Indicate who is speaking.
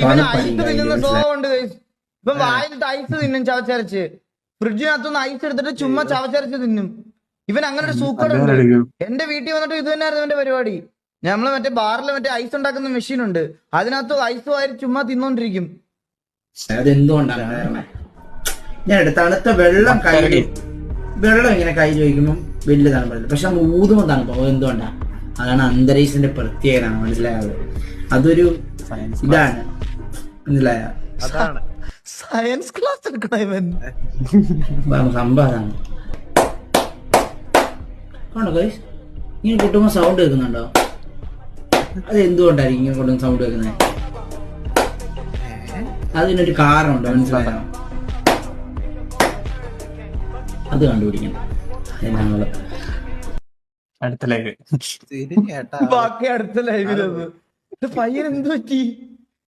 Speaker 1: ഇവന് ഐസ് തിന്നുന്ന സ്വഭാവം ഉണ്ട്. ഇപ്പൊ വായിലിട്ട് ഐസ് തിന്നും ചവച്ചരച്ച്. ഫ്രിഡ്ജിനകത്തുനിന്ന് ഐസ് എടുത്തിട്ട് ചുമ്മാ ചവച്ചരച്ച് തിന്നും. ഇവൻ അങ്ങനെ ഒരു സൂക്കടുണ്ട്. എന്റെ വീട്ടിൽ വന്നിട്ട് ഇത് തന്നെയായിരുന്നു എന്റെ പരിപാടി. നമ്മള് മറ്റേ ബാറിൽ മറ്റേ ഐസ് ഉണ്ടാക്കുന്ന മെഷീൻ ഉണ്ട്, അതിനകത്ത് ഐസ് വാരി ചുമ്മാ തിന്നോണ്ടിരിക്കും.
Speaker 2: അതെന്തുകൊണ്ടാണ് ഞാൻ തണുത്ത വെള്ളം ഇങ്ങനെ കയ്യിൽ വയ്ക്കുമ്പോൾ വലിയ തണുപ്പില്ല, പക്ഷെ ഊതുമ്പോൾ തണുപ്പം. എന്തുകൊണ്ടാ? അതാണ് അന്തരീക്ഷത്തിന്റെ പ്രത്യേകത. മനസ്സിലായത്? അതൊരു ഇതാണ്. മനസ്സിലായ?
Speaker 1: സയൻസ് ക്ലാസ് എടുക്കണം ഇവൻ.
Speaker 2: സംഭവമാണ്. ആണോ ഗൈസ്? ഇങ്ങനെ കൊട്ടുമ്പോ സൗണ്ട് കേൾക്കുന്നുണ്ടോ? അത് എന്തുകൊണ്ടായിരിക്കും ഇങ്ങനെ കൊണ്ടുവന്ന് സൗണ്ട് കേൾക്കുന്നത്? അതിനൊരു കാരണമുണ്ടോ? മനസ്സിലായോ? അത് കണ്ടുപിടിക്കണം. ഞങ്ങള്
Speaker 1: ബാക്കി അടുത്ത ലൈവിലൊന്ന് പയ്യൻ എന്ത് പറ്റി?